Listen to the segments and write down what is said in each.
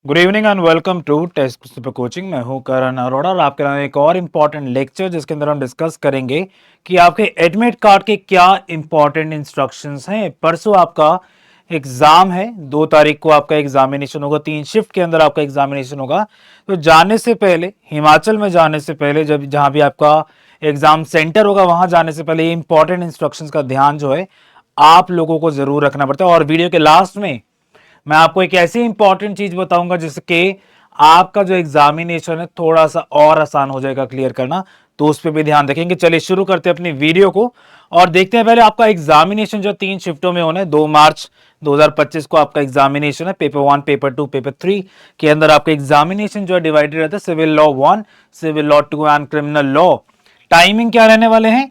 Good evening and welcome to test super coaching. मैं हूं करण अरोड़ा और आपके नाम एक और इम्पॉर्टेंट लेक्चर जिसके अंदर हम डिस्कस करेंगे कि आपके एडमिट कार्ड के क्या इम्पॉर्टेंट इंस्ट्रक्शंस हैं। परसों आपका एग्जाम है, 2 तारीख को आपका एग्जामिनेशन होगा, 3 शिफ्ट के अंदर आपका एग्जामिनेशन होगा। तो जाने से पहले, हिमाचल में जाने से पहले, जब जहां भी आपका एग्जाम सेंटर होगा वहां जाने से पहले ये इंपॉर्टेंट इंस्ट्रक्शंस का ध्यान जो है आप लोगों को जरूर रखना पड़ता है। और वीडियो के लास्ट में मैं आपको एक ऐसी इंपॉर्टेंट चीज बताऊंगा जिसके आपका जो एग्जामिनेशन है थोड़ा सा और आसान हो जाएगा क्लियर करना, तो उस पर भी ध्यान रखेंगे। चलिए शुरू करते हैं अपनी वीडियो को और देखते हैं। पहले आपका एग्जामिनेशन जो 3 शिफ्टों में होना है, 2 मार्च 2025 को आपका एग्जामिनेशन है। पेपर 1, पेपर 2, पेपर 3 के अंदर आपका एग्जामिनेशन जो है डिवाइडेड रहता है civil law 1, civil law 2 and criminal law. Timing क्या रहने वाले हैं?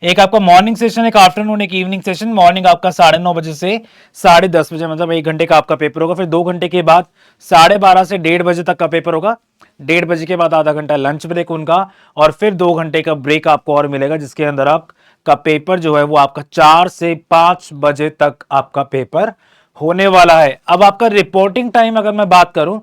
एक आपका मॉर्निंग सेशन, एक आफ्टरनून, एक इवनिंग सेशन। मॉर्निंग आपका 9:30 से 10:30 बजे, मतलब 1 घंटे का आपका पेपर होगा। फिर 2 घंटे के बाद 12:30 से 1:30 बजे तक का पेपर होगा। 1:30 बजे के बाद आधा घंटा लंच ब्रेक उनका, और फिर 2 घंटे का ब्रेक आपको और मिलेगा, जिसके अंदर आपका पेपर जो है वो आपका 4 से 5 बजे तक आपका पेपर होने वाला है। अब आपका रिपोर्टिंग टाइम अगर मैं बात करूं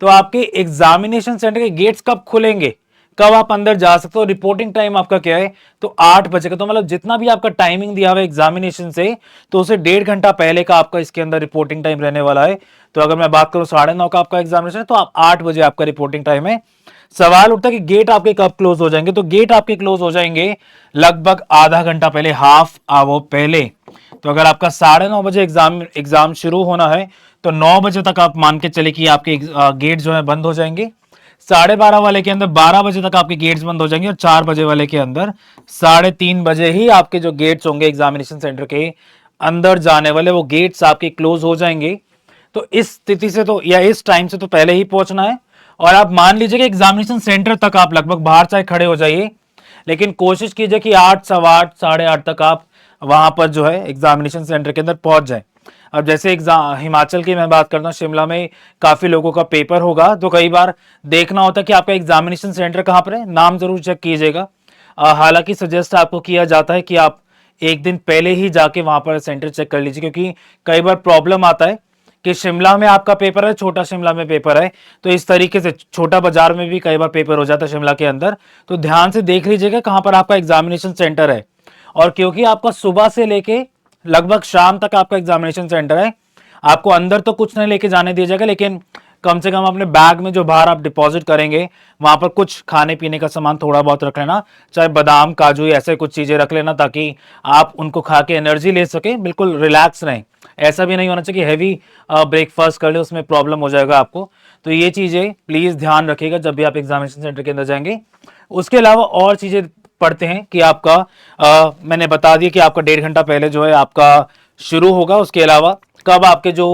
तो आपके एग्जामिनेशन सेंटर के गेट्स कब खुलेंगे, कब आप अंदर जा सकते हो, रिपोर्टिंग टाइम आपका क्या है, तो 8 बजे का। तो मतलब जितना भी आपका टाइमिंग दिया हुआ है एग्जामिनेशन से, तो उसे 1.5 घंटा पहले का आपका इसके अंदर रिपोर्टिंग टाइम रहने वाला है। तो अगर मैं बात करूं 9:30 का आपका एग्जामिनेशन है, तो आप 8 बजे आपका रिपोर्टिंग टाइम है। सवाल उठता है कि गेट आपके कब क्लोज हो जाएंगे, तो गेट आपके क्लोज हो जाएंगे लगभग आधा घंटा पहले, हाफ आवर पहले। तो अगर आपका 9:30 बजे एग्जाम शुरू होना है, तो 9 बजे तक आप मान के चले कि आपके गेट जो है बंद हो जाएंगे। 12:30 वाले के अंदर 12 बजे तक आपके गेट्स बंद हो जाएंगे, और 4 बजे वाले के अंदर 3:30 बजे ही आपके जो गेट्स होंगे एग्जामिनेशन सेंटर के अंदर जाने वाले, वो गेट्स आपके क्लोज हो जाएंगे। तो इस स्थिति से तो, या इस टाइम से तो पहले ही पहुंचना है। और आप मान लीजिए कि एग्जामिनेशन सेंटर तक आप लगभग बाहर चाहे खड़े हो जाइए, लेकिन कोशिश कीजिए कि 8, 8:15, 8:30 तक आप वहां पर जो है एग्जामिनेशन सेंटर के अंदर पहुंच जाए। अब जैसे एग्जाम हिमाचल की मैं बात करता हूँ, शिमला में काफी लोगों का पेपर होगा, तो कई बार देखना होता है कि आपका एग्जामिनेशन सेंटर कहाँ पर है, नाम जरूर चेक कीजिएगा। हालांकि सजेस्ट आपको किया जाता है कि आप एक दिन पहले ही जाके वहां पर सेंटर चेक कर लीजिए, क्योंकि कई बार प्रॉब्लम आता है कि शिमला में आपका पेपर है, छोटा शिमला में पेपर है, तो इस तरीके से छोटा बाजार में भी कई बार पेपर हो जाता है शिमला के अंदर। तो ध्यान से देख लीजिएगा कहां पर आपका एग्जामिनेशन सेंटर है। और क्योंकि आपका सुबह से लेके लगभग शाम तक आपका एग्जामिनेशन सेंटर है, आपको अंदर तो कुछ नहीं लेके जाने दिया जाएगा, लेकिन कम से कम अपने बैग में जो बाहर आप डिपॉजिट करेंगे वहां पर कुछ खाने पीने का सामान थोड़ा बहुत रख लेना, चाहे बादाम, काजू, ऐसे कुछ चीजें रख लेना, ताकि आप उनको खा के एनर्जी ले सके, बिल्कुल रिलैक्स रहें। ऐसा भी नहीं होना चाहिए कि हैवी ब्रेकफास्ट कर ले, उसमें प्रॉब्लम हो जाएगा आपको। तो ये चीजें प्लीज ध्यान रखिएगा जब भी आप एग्जामिनेशन सेंटर के अंदर जाएंगे। उसके अलावा और चीजें पढ़ते हैं कि आपका मैंने बता दिया कि आपका 1.5 घंटा पहले जो है आपका शुरू होगा। उसके अलावा कब आपके जो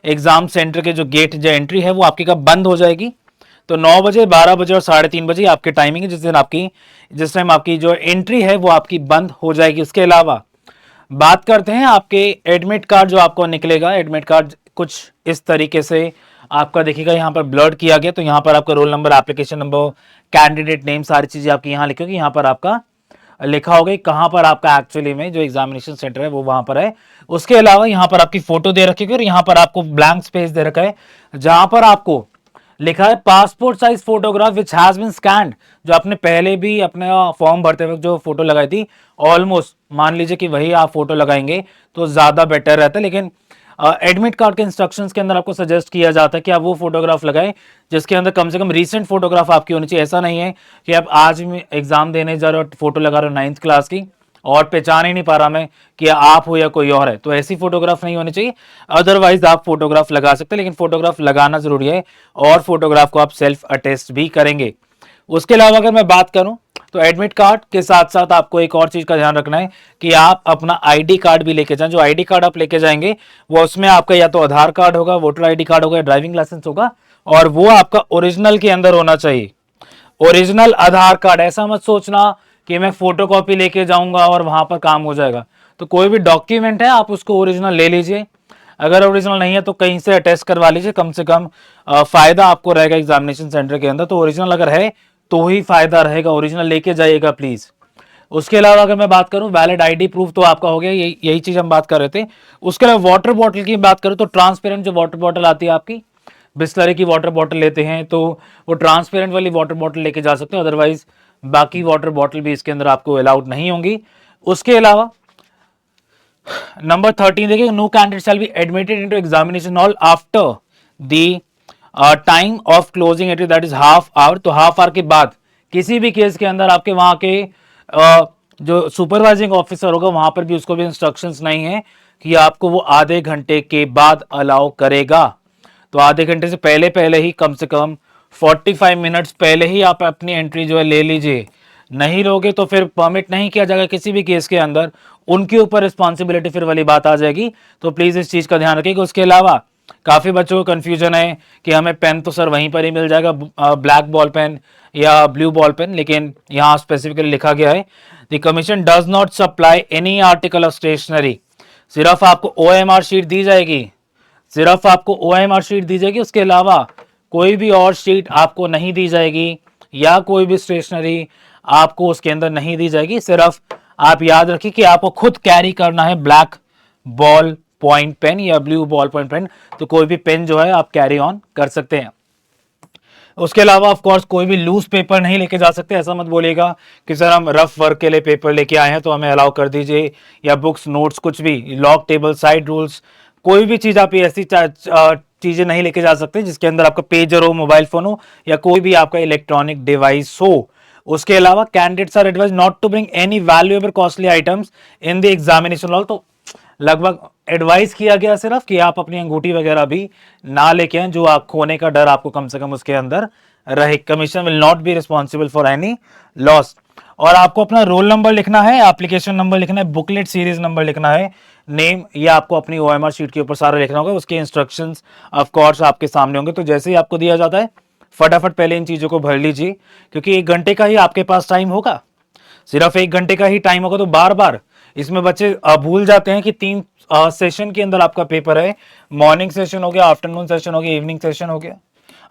एग्जाम सेंटर के जो गेट जो एंट्री है वो आपकी कब बंद हो जाएगी, तो 9 बजे, 12 बजे और 3:30 बजे आपके टाइमिंग है जिस टाइम आपकी जो एंट्री है वो आपकी बंद हो जाएगी। उसके अलावा बात करते हैं आपके एडमिट कार्ड जो आपको निकलेगा। एडमिट कार्ड कुछ इस तरीके से आपका देखिएगा, यहाँ पर ब्लर्ड किया गया, तो यहाँ पर आपका roll number, application number, candidate name, सारी चीजें आपकी यहाँ लिखी होगी। यहाँ पर आपका लिखा होगा कहां पर आपका एक्चुअली में जो एग्जामिनेशन सेंटर है वो वहां पर है। उसके अलावा यहाँ पर आपकी फोटो दे रखी है, और यहाँ पर आपको ब्लैंक स्पेस दे रखा है जहां पर आपको लिखा है passport size photograph which has been scanned. जो आपने पहले भी अपना फॉर्म भरते वक्त जो फोटो लगाई थी, ऑलमोस्ट मान लीजिए कि वही आप फोटो लगाएंगे तो ज्यादा बेटर रहता है। लेकिन एडमिट कार्ड के इंस्ट्रक्शंस के अंदर आपको सजेस्ट किया जाता है कि आप वो फोटोग्राफ लगाएं जिसके अंदर कम से कम रीसेंट फोटोग्राफ आपकी होनी चाहिए। ऐसा नहीं है कि आप आज में एग्जाम देने जा रहे हो, फोटो लगा रहे हो 9th क्लास की, और पहचान ही नहीं पा रहा मैं कि आप हो या कोई और है, तो ऐसी फोटोग्राफ नहीं होनी चाहिए। अदरवाइज आप फोटोग्राफ लगा सकते हैं, लेकिन फोटोग्राफ लगाना जरूरी है, और फोटोग्राफ को आप सेल्फ अटेस्ट भी करेंगे। उसके अलावा अगर मैं बात करूं तो एडमिट कार्ड के साथ साथ आपको एक और चीज का ध्यान रखना है कि आप अपना आईडी कार्ड भी लेके जाएं। जो आईडी कार्ड आप लेके जाएंगे वो उसमें आपका या तो आधार कार्ड होगा, वोटर आईडी कार्ड होगा, ड्राइविंग लाइसेंस होगा, और वो आपका ओरिजिनल के अंदर होना चाहिए। ओरिजिनल आधार कार्ड। ऐसा मत सोचना कि मैं फोटोकॉपी लेके जाऊंगा और वहां पर काम हो जाएगा। तो कोई भी डॉक्यूमेंट है आप उसको ओरिजिनल ले लीजिए, अगर ओरिजिनल नहीं है तो कहीं से अटेस्ट करवा लीजिए, कम से कम फायदा आपको रहेगा एग्जामिनेशन सेंटर के अंदर। तो ओरिजिनल अगर है तो ही फायदा रहेगा, ओरिजिनल लेके जाइएगा प्लीज। उसके अलावा अगर मैं बात करूं वैलिड आईडी प्रूफ, तो आपका हो गया, यही चीज हम बात कर रहे थे। उसके अलावा वाटर बॉटल की बात करूं तो ट्रांसपेरेंट जो वाटर बॉटल आती है आपकी, बिस्लरी की वाटर बॉटल लेते हैं तो वो ट्रांसपेरेंट वाली वाटर बॉटल लेके जा सकते हैं, अदरवाइज बाकी वाटर बॉटल भी इसके अंदर आपको अलाउड नहीं होंगी। उसके अलावा नंबर 13 देखिए, no candidate shall be admitted into examination hall after the time of closing entry that is half hour. तो हाफ आवर के बाद किसी भी केस के अंदर आपके वहां के जो सुपरवाइजिंग ऑफिसर होगा वहां पर भी उसको भी इंस्ट्रक्शंस नहीं है कि आपको वो आधे घंटे के बाद अलाउ करेगा। तो आधे घंटे से पहले पहले ही, कम से कम 45 मिनट्स पहले ही आप अपनी एंट्री जो है ले लीजिए। नहीं लोगे तो फिर परमिट नहीं किया जाएगा किसी भी केस के अंदर, उनके ऊपर रिस्पॉन्सिबिलिटी फिर वाली बात आ जाएगी। तो प्लीज इस चीज का ध्यान रखिएगा। उसके अलावा काफी बच्चों को कंफ्यूजन है कि हमें पेन तो सर वहीं पर ही मिल जाएगा, ब्लैक बॉल पेन या ब्लू बॉल पेन, लेकिन यहाँ स्पेसिफिकली लिखा गया है the commission does not supply any article of stationery. सिर्फ आपको OMR शीट दी जाएगी, सिर्फ आपको OMR शीट दी जाएगी, उसके अलावा कोई भी और शीट आपको नहीं दी जाएगी या कोई भी स्टेशनरी आपको उसके अंदर नहीं दी जाएगी। सिर्फ आप याद रखिए कि आपको खुद कैरी करना है ब्लैक बॉल पॉइंट पेन या ब्लू बॉल पॉइंट पेन, तो कोई भी पेन जो है आप कैरी ऑन कर सकते हैं। उसके अलावा ऑफ कोर्स कोई भी लूज पेपर नहीं लेके जा सकते। ऐसा मत बोलिएगा कि सर हम रफ वर्क के लिए पेपर लेके आए हैं तो हमें अलाउ कर दीजिए, या बुक्स नोट्स कुछ भी, लॉक टेबल साइड रूल्स, कोई भी चीज आप ऐसी चीजें नहीं लेके जा सकते जिसके अंदर आपका पेजर हो, मोबाइल फोन हो या कोई भी आपका इलेक्ट्रॉनिक डिवाइस हो। उसके अलावा candidates are advise not to bring any valuable costly items in the examination hall. तो लगभग एडवाइस किया गया सिर्फ कि आप अपनी अंगूठी वगैरह भी ना लेके आए, जो आप खोने का डर आपको कम से कम उसके अंदर रहे। Commission will not be responsible for any loss. और आपको अपना रोल नंबर लिखना है, एप्लीकेशन नंबर लिखना है, बुकलेट सीरीज नंबर लिखना है, नेम, ये आपको अपनी OMR शीट के ऊपर सारा लिखना होगा। उसके इंस्ट्रक्शंस ऑफ कोर्स आपके सामने होंगे। तो जैसे ही आपको दिया जाता है फटाफट पहले इन चीजों को भर लीजिए, क्योंकि 1 घंटे का ही आपके पास टाइम होगा, सिर्फ 1 घंटे का ही टाइम होगा। तो बार बार इसमें बच्चे भूल जाते हैं कि 3 सेशन के अंदर आपका पेपर है, मॉर्निंग सेशन हो गया, आफ्टरनून सेशन हो गया, इवनिंग सेशन हो गया।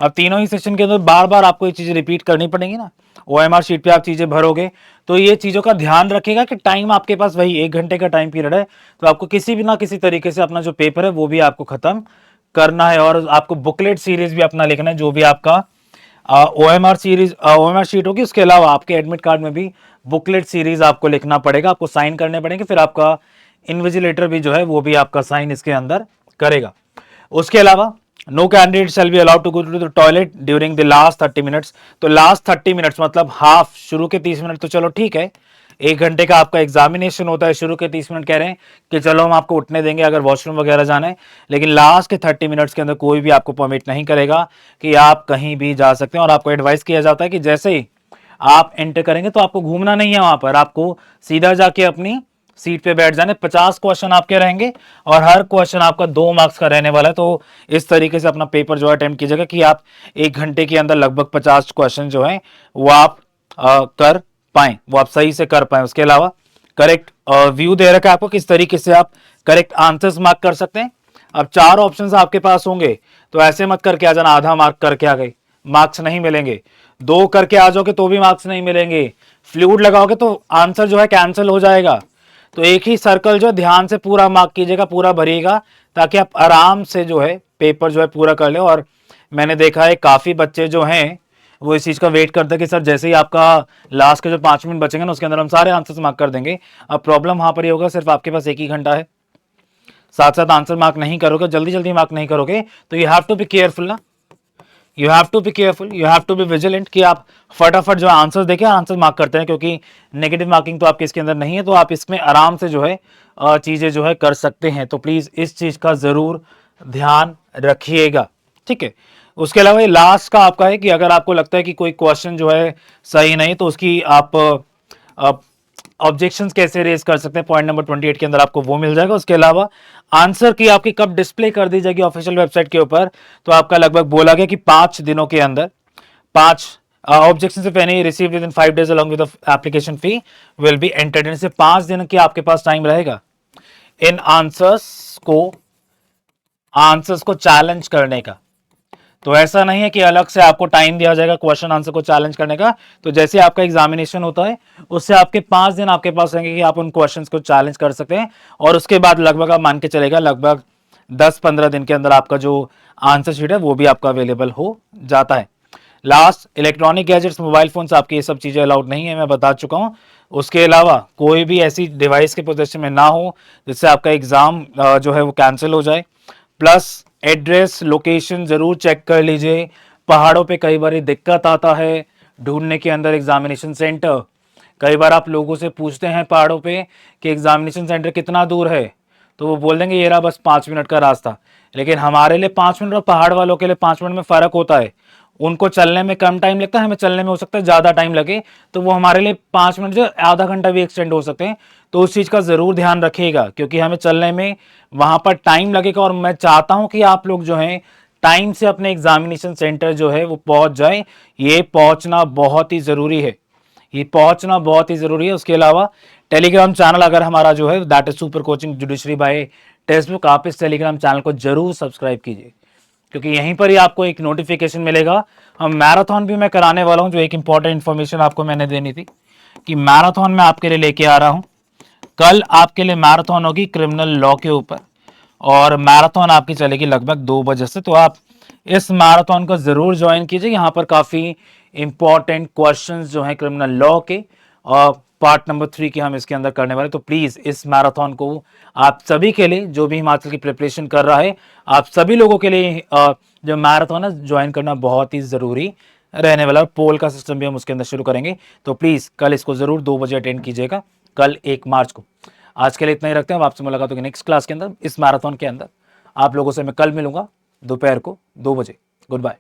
अब तीनों ही सेशन के अंदर बार बार आपको ये चीजें रिपीट करनी पड़ेंगी ना, OMR शीट पे आप चीजें भरोगे। तो ये चीजों का ध्यान रखिएगा कि टाइम आपके पास वही 1 घंटे का टाइम पीरियड है, तो आपको किसी भी ना किसी तरीके से अपना जो पेपर है वो भी आपको खत्म करना है। और आपको बुकलेट सीरीज भी अपना लिखना है, जो भी आपका OMR सीरीज OMR शीट होगी। उसके अलावा आपके एडमिट कार्ड में भी बुकलेट सीरीज आपको लिखना पड़ेगा, आपको साइन करने पड़ेंगे, फिर आपका इन्विजिलेटर भी जो है वो भी आपका साइन इसके अंदर करेगा। उसके अलावा no candidate shall be allowed to go to the toilet during the last 30 minutes. तो लास्ट 30 मिनट्स मतलब हाफ, शुरू के 30 मिनट तो चलो ठीक है, 1 घंटे का आपका एग्जामिनेशन होता है, शुरू के 30 मिनट कह रहे हैं कि चलो हम आपको उठने देंगे अगर वॉशरूम वगैरह जाना है, लेकिन लास्ट के 30 मिनट्स के अंदर कोई भी आपको परमिट नहीं करेगा कि आप कहीं भी जा सकते हैं। और आपको एडवाइस किया जाता है कि जैसे ही आप एंटर करेंगे तो आपको घूमना नहीं है, वहां पर आपको सीधा जाके अपनी सीट पे बैठ जाने। 50 क्वेश्चन आपके रहेंगे और हर क्वेश्चन आपका 2 मार्क्स का रहने वाला है। तो इस तरीके से अपना पेपर जो है अटेम्प्ट कीजिएगा कि आप 1 घंटे के अंदर लगभग 50 क्वेश्चन जो है वो आप कर पाए, वो आप सही से कर पाए। उसके अलावा करेक्ट व्यू दे रखा है आपको किस तरीके से आप करेक्ट आंसर्स मार्क कर सकते हैं। अब 4 ऑप्शंस आपके पास होंगे, तो ऐसे मत करके आ जाना आधा मार्क करके आ गए, मार्क्स नहीं मिलेंगे। 2 करके आ जाओगे तो भी मार्क्स नहीं मिलेंगे। फ्लूइड लगाओगे तो आंसर जो है कैंसिल हो जाएगा। तो एक ही सर्कल जो ध्यान से पूरा मार्क कीजिएगा, पूरा भरिएगा, ताकि आप आराम से जो है पेपर जो है पूरा कर ले। और मैंने देखा है काफी बच्चे जो हैं वो इस चीज का वेट करते हैं कि सर जैसे ही आपका लास्ट के जो 5 मिनट बचेंगे ना उसके अंदर हम सारे आंसर्स मार्क कर देंगे। अब प्रॉब्लम वहां पर ही होगा, सिर्फ आपके पास 1 ही घंटा है, साथ साथ आंसर मार्क नहीं करोगे, जल्दी जल्दी मार्क नहीं करोगे, तो you have to be careful ना, you have to be careful, you have to be vigilant कि आप फटाफट जो आंसर देखें आंसर मार्क करते हैं, क्योंकि नेगेटिव मार्किंग तो आपके इसके अंदर नहीं है, तो आप इसमें आराम से जो है चीजें जो है कर सकते हैं। तो प्लीज इस चीज का जरूर ध्यान रखिएगा, ठीक है। उसके अलावा ये लास्ट का आपका है कि अगर आपको लगता है कि कोई क्वेश्चन जो है सही नहीं, तो उसकी आप ऑब्जेक्शंस कैसे रेज कर सकते हैं, पॉइंट नंबर 28 के अंदर आपको वो मिल जाएगा। उसके अलावा आंसर की आपकी कब डिस्प्ले कर दी जाएगी ऑफिशियल वेबसाइट के ऊपर, तो आपका लगभग बोला गया कि 5 दिनों के अंदर 5 objection if any received with in 5 days along with application fee will be entered in. से 5 दिन की आपके पास टाइम रहेगा इन आंसर्स को चैलेंज करने का। तो ऐसा नहीं है कि अलग से आपको टाइम दिया जाएगा क्वेश्चन आंसर को चैलेंज करने का। तो जैसे आपका एग्जामिनेशन होता है उससे आपके 5 दिन आपके पास रहेंगे कि आप उन क्वेश्चंस को चैलेंज कर सकते हैं। और उसके बाद लगभग आप मान के चलेगा लगभग 10-15 दिन के अंदर आपका जो आंसर शीट है वो भी आपका अवेलेबल हो जाता है। Last, electronic gadgets, mobile phones, आपकी ये सब चीज़ें अलाउड नहीं है, मैं बता चुका हूँ। उसके अलावा कोई भी ऐसी डिवाइस के पोजेशन में ना हो जिससे आपका एग्ज़ाम जो है वो कैंसिल हो जाए। प्लस एड्रेस लोकेशन ज़रूर चेक कर लीजिए। पहाड़ों पे कई बार दिक्कत आता है ढूंढने के अंदर एग्जामिनेशन सेंटर। कई बार आप लोगों से पूछते हैं पहाड़ों पे कि एग्जामिनेशन सेंटर कितना दूर है, तो वो बोल देंगे ये रहा बस 5 मिनट का रास्ता। लेकिन हमारे लिए 5 मिनट और पहाड़ वालों के लिए 5 मिनट में फ़र्क होता है। उनको चलने में कम टाइम लगता है, हमें चलने में हो सकता है ज़्यादा टाइम लगे, तो वो हमारे लिए 5 मिनट जो आधा घंटा भी एक्सटेंड हो सकते हैं। तो उस चीज़ का ज़रूर ध्यान रखिएगा क्योंकि हमें चलने में वहाँ पर टाइम लगेगा और मैं चाहता हूँ कि आप लोग जो हैं टाइम से अपने एग्जामिनेशन सेंटर जो है वो पहुँच जाए। ये पहुँचना बहुत ही ज़रूरी है, ये पहुंचना बहुत ही जरूरी है। उसके अलावा टेलीग्राम चैनल अगर हमारा जो है that is super coaching judiciary by text book, आप इस टेलीग्राम चैनल को जरूर सब्सक्राइब कीजिए क्योंकि यहीं पर ही आपको एक नोटिफिकेशन मिलेगा। हम मैराथन भी मैं कराने वाला हूं, जो एक इंपॉर्टेंट इन्फॉर्मेशन आपको मैंने देनी थी कि मैराथन में आपके लिए लेके आ रहा हूं। कल आपके लिए मैराथन होगी क्रिमिनल लॉ के ऊपर और मैराथन आपकी चलेगी लगभग 2 बजे से। तो आप इस मैराथन को जरूर ज्वाइन कीजिए। यहाँ पर काफी इंपॉर्टेंट क्वेश्चंस जो हैं क्रिमिनल लॉ के और पार्ट नंबर 3 के हम इसके अंदर करने वाले। तो प्लीज इस मैराथन को आप सभी के लिए, जो भी हिमाचल की प्रिपरेशन कर रहा है, आप सभी लोगों के लिए जो मैराथन है ज्वाइन करना बहुत ही जरूरी रहने वाला। पोल का सिस्टम भी हम उसके अंदर शुरू करेंगे। तो प्लीज कल इसको जरूर 2 बजे अटेंड कीजिएगा, कल 1 मार्च को। आज के लिए इतना ही रखते हैं, आपसे मुलाकात होगी नेक्स्ट क्लास के अंदर, इस मैराथन के अंदर। आप लोगों से मैं कल मिलूंगा दोपहर को 2 बजे। Good bye.